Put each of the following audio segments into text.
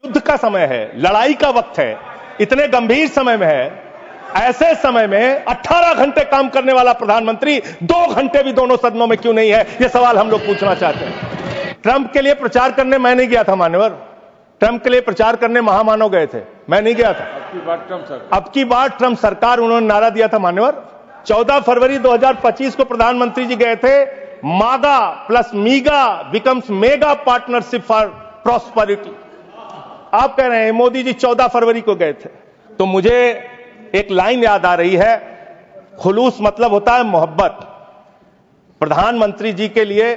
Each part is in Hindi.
युद्ध का समय है, लड़ाई का वक्त है, इतने गंभीर समय में है, ऐसे समय में 18 घंटे काम करने वाला प्रधानमंत्री 2 घंटे भी दोनों सदनों में क्यों नहीं है, यह सवाल हम लोग पूछना चाहते हैं। ट्रंप के लिए प्रचार करने मैं नहीं गया था मान्यवर, ट्रंप के लिए प्रचार करने महामानव गए थे, मैं नहीं गया था। अब की बार ट्रंप सरकार उन्होंने नारा दिया था मान्यवर। 14 फरवरी 2025 को प्रधानमंत्री जी गए थे, मागा plus मीगा becomes mega partnership for prosperity. आप कह रहे हैं मोदी जी 14 फरवरी को गए थे, तो मुझे एक लाइन याद आ रही है, खुलूस मतलब होता है मोहब्बत। प्रधानमंत्री जी के लिए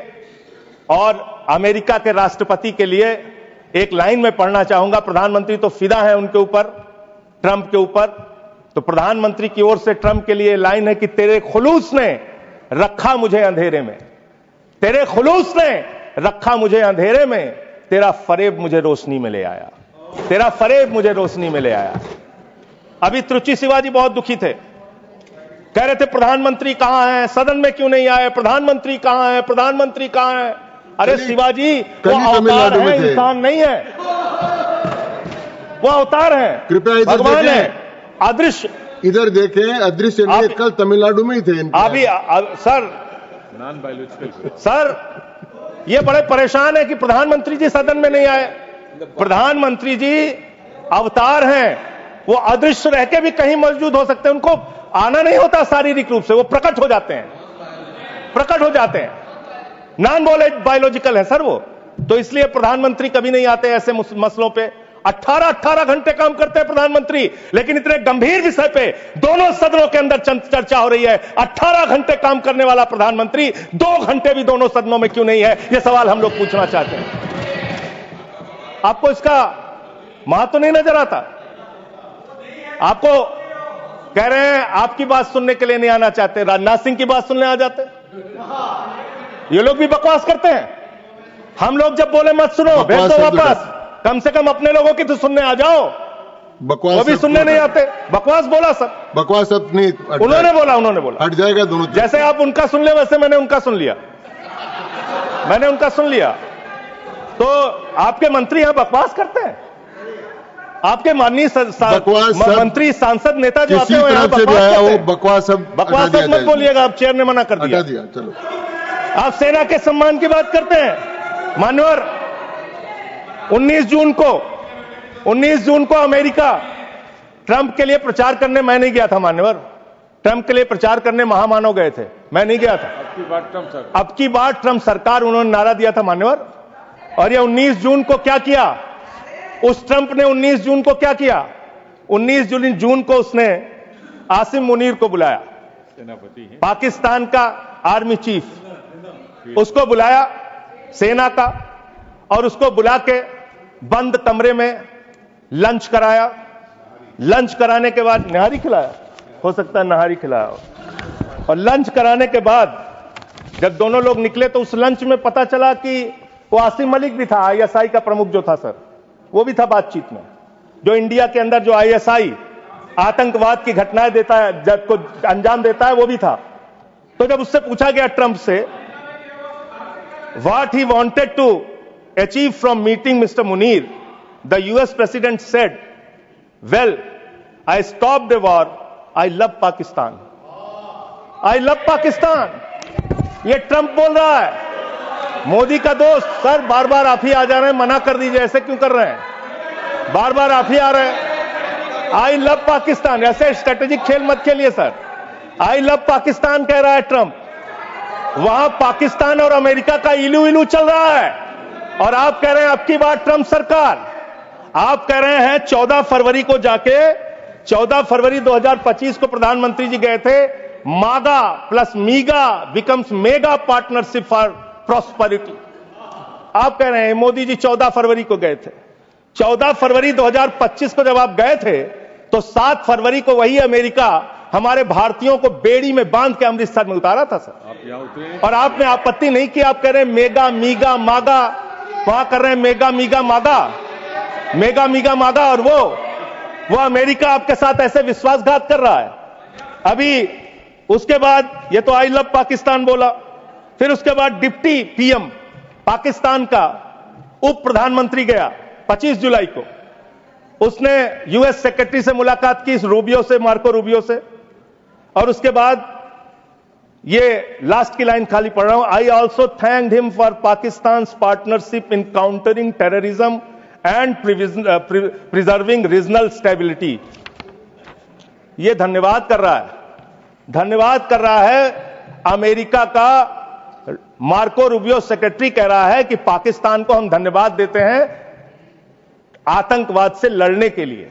और अमेरिका के राष्ट्रपति के लिए एक लाइन में पढ़ना चाहूंगा। प्रधानमंत्री तो फिदा है उनके ऊपर, ट्रंप के ऊपर, तो प्रधानमंत्री की ओर से ट्रंप के लिए लाइन है कि तेरे खुलूस ने रखा मुझे अंधेरे में, तेरे खुलूस ने रखा मुझे अंधेरे में, तेरा फरेब मुझे रोशनी में ले आया, तेरा फरेब मुझे रोशनी में ले आया। अभी त्रुचि शिवाजी बहुत दुखी थे, कह रहे थे प्रधानमंत्री कहां हैं, सदन में क्यों नहीं आए, प्रधानमंत्री कहां हैं, प्रधानमंत्री कहां हैं। अरे शिवाजी वो अवतार है, इंसान नहीं है, वो अवतार है, कृपया भगवान है, अदृश्य। इधर देखें, अदृश्य नहीं, कल तमिलनाडु में ही थे अभी सर नॉन बायोलॉजिकल सर ये बड़े परेशान है कि प्रधानमंत्री जी सदन में नहीं आए। प्रधानमंत्री जी अवतार हैं, वो अदृश्य रह के भी कहीं मौजूद हो सकते हैं, उनको आना नहीं होता शारीरिक रूप से, वो प्रकट हो जाते हैं, प्रकट हो जाते हैं, नॉन बायोलॉजिकल है सर वो। तो इसलिए प्रधानमंत्री कभी नहीं आते ऐसे मसलों पे। 18 घंटे काम करते हैं प्रधानमंत्री, लेकिन इतने गंभीर विषय पे दोनों सदनों के अंदर चर्चा हो रही है। 18 घंटे काम करने वाला प्रधानमंत्री 2 घंटे भी दोनों सदनों में क्यों नहीं है, यह सवाल हम लोग पूछना चाहते हैं। आपको इसका महत्व नहीं नजर आता? आपको कह रहे हैं आपकी बात सुनने के लिए नहीं आना चाहते, राजनाथ सिंह की बात सुनने आ जाते। ये लोग भी बकवास करते हैं। हम लोग जब बोले मत सुनो, भेज दो वापस, कम से कम अपने लोगों की तो सुनने आ जाओ। बकवास वो भी सुनने नहीं आते। बकवास बोला सर, बकवास अब नहीं, उन्होंने बोला हट जाएगा दोनों। जैसे आप उनका सुन ले वैसे मैंने उनका सुन लिया, मैंने उनका सुन लिया। तो आपके मंत्री यहां बकवास करते हैं, आपके माननीय मंत्री सांसद नेता जो आते हैं यहां बकवास मत बोलिएगा, आप चेयर ने मना कर दिया। चलो, आप सेना के सम्मान की बात करते हैं मान्यवर। 19 जून को अमेरिका ट्रंप के लिए प्रचार करने मैं नहीं गया था मान्यवर, ट्रंप के लिए प्रचार करने महामानव गए थे, मैं नहीं गया था। अब की बार ट्रंप सरकार उन्होंने नारा दिया था मान्यवर। और ये 19 जून को क्या किया, उस ट्रंप ने 19 जून को क्या किया, 19 जून को उसने आसिम मुनीर को बुलाया, पाकिस्तान का आर्मी चीफ, उसको बुलाया सेना का, और उसको बुला के बंद कमरे में लंच कराया। लंच कराने के बाद नहारी खिलाया, हो सकता है नहारी खिलाया हो। और लंच कराने के बाद जब दोनों लोग निकले तो उस लंच में पता चला कि वो आसिम मलिक भी था, ISI का प्रमुख जो था सर, वो भी था बातचीत में, जो इंडिया के अंदर जो ISI आतंकवाद की घटनाएं देता है, जब को अंजाम देता है, वो भी था। तो जब उससे पूछा गया ट्रंप से what he wanted to achieve from meeting Mr. Munir, the US president said, well, I stopped the war, I love Pakistan, I love Pakistan। ये ट्रंप बोल रहा है। मोदी का दोस्त सर बार बार आप ही आ जा रहे हैं, मना कर दीजिए, ऐसे क्यों कर रहे हैं, बार बार आप ही आ रहे हैं। आई लव पाकिस्तान, ऐसे स्ट्रेटेजिक खेल मत खेलिए सर। आई लव पाकिस्तान कह रहा है ट्रंप, वहां पाकिस्तान और अमेरिका का इलू चल रहा है, और आप कह रहे हैं अब की बार ट्रंप सरकार। आप कह रहे हैं 14 फरवरी को जाके, 14 फरवरी 2025 को प्रधानमंत्री जी गए थे, मागा plus मीगा becomes mega partnership for prosperity. आप कह रहे हैं मोदी जी 14 फरवरी को गए थे। 14 फरवरी 2025 को जब आप गए थे, तो 7 फरवरी को वही अमेरिका हमारे भारतीयों को बेड़ी में बांध के अमृतसर में उतारा था सर, आप यहां उतरे और आपने आपत्ति नहीं की। आप कह रहे हैं मेगा मीगा मागा, वहां कर रहे हैं मेगा मीगा मागा, मेगा मीगा मागा, और वो अमेरिका आपके साथ ऐसे विश्वासघात कर रहा है। अभी उसके बाद ये तो आई लव पाकिस्तान बोला, फिर उसके बाद डिप्टी PM पाकिस्तान का उप प्रधानमंत्री गया, 25 जुलाई को उसने यूएस सेक्रेटरी से मुलाकात की, रूबियो से, मार्को रूबियो से, और उसके बाद ये लास्ट की लाइन खाली पढ़ रहा हूं, I also thanked him for Pakistan partnership in countering terrorism and preserving regional stability. ये धन्यवाद कर रहा है, धन्यवाद कर रहा है अमेरिका का मार्को रूबियो सेक्रेटरी कह रहा है कि पाकिस्तान को हम धन्यवाद देते हैं आतंकवाद से लड़ने के लिए।